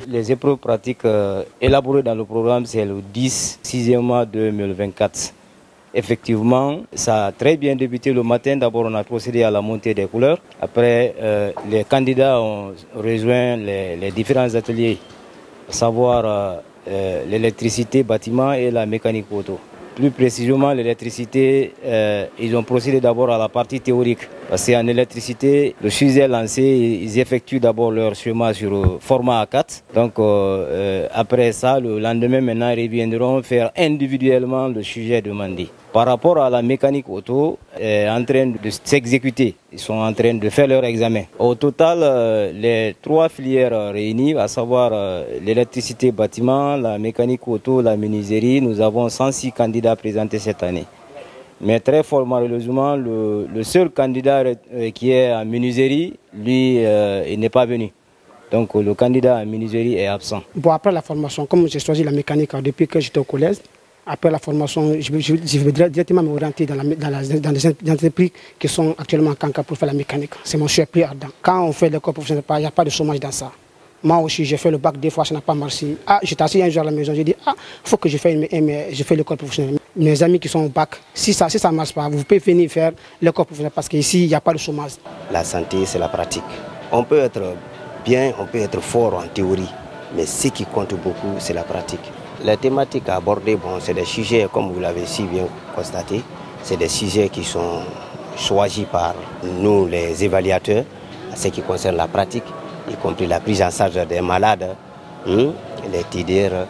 Les épreuves pratiques élaborées dans le programme, c'est le 10/6e mois 2024. Effectivement, ça a très bien débuté le matin. D'abord, on a procédé à la montée des couleurs. Après, les candidats ont rejoint les différents ateliers, à savoir l'électricité, bâtiment et la mécanique auto. Plus précisément, l'électricité, ils ont procédé d'abord à la partie théorique. Parce qu'en électricité, le sujet lancé, ils effectuent d'abord leur schéma sur format A4. Donc après ça, le lendemain, maintenant, ils reviendront faire individuellement le sujet demandé. Par rapport à la mécanique auto, en train de s'exécuter, ils sont en train de faire leur examen. Au total, les 3 filières réunies, à savoir l'électricité bâtiment, la mécanique auto, la menuiserie, nous avons 106 candidats présentés cette année. Mais très fort malheureusement, le seul candidat qui est en menuiserie, lui, il n'est pas venu. Donc le candidat en menuiserie est absent. Bon, après la formation, comme j'ai choisi la mécanique depuis que j'étais au collège, après la formation, je vais directement m'orienter dans les entreprises qui sont actuellement en Kanka pour faire la mécanique. C'est mon choix plus ardent. Quand on fait l'école professionnelle, il n'y a pas de chômage dans ça. Moi aussi, j'ai fait le bac 2 fois, ça n'a pas marché. J'étais assis un jour à la maison, j'ai dit, il faut que je fasse l'école professionnelle. Mes amis qui sont au bac, si ça ne marche pas, vous pouvez venir faire l'école professionnelle parce qu'ici, il n'y a pas de chômage. La santé, c'est la pratique. On peut être bien, on peut être fort en théorie, mais ce qui compte beaucoup, c'est la pratique. Les thématiques abordées, bon, c'est des sujets, comme vous l'avez si bien constaté, c'est des sujets qui sont choisis par nous, les évaluateurs, à ce qui concerne la pratique, y compris la prise en charge des malades, les TDR,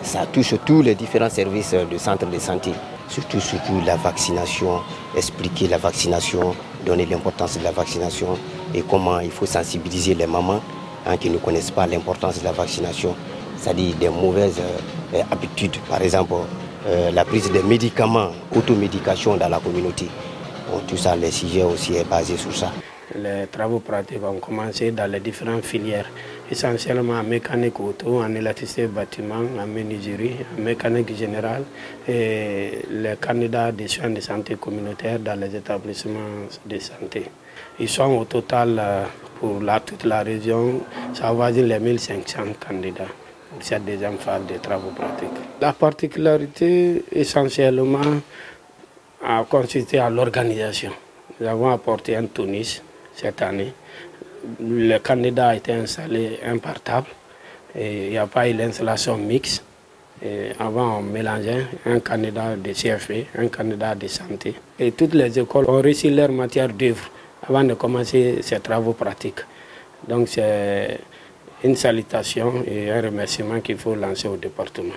ça touche tous les différents services du centre de santé. Surtout la vaccination, expliquer la vaccination, donner l'importance de la vaccination et comment il faut sensibiliser les mamans qui ne connaissent pas l'importance de la vaccination, c'est-à-dire des mauvaises habitudes, par exemple la prise des médicaments, automédication dans la communauté. Bon, tout ça, les sujets aussi est basé sur ça. Les travaux pratiques ont commencé dans les différentes filières, essentiellement en mécanique auto, en électricité bâtiment, en menuiserie, en mécanique générale et les candidats des soins de santé communautaire dans les établissements de santé. Ils sont au total, pour toute la région, ça avoisine les 1500 candidats pour cette deuxième phase des travaux pratiques. La particularité essentiellement a consisté à l'organisation. Nous avons apporté un tonus cette année. Le candidat a été installé un par table. Et il n'y a pas eu l'installation mixte. Et avant, on mélangeait un candidat de CFP, un candidat de santé. Et toutes les écoles ont reçu leur matière d'œuvre avant de commencer ces travaux pratiques. Donc c'est une salutation et un remerciement qu'il faut lancer au département.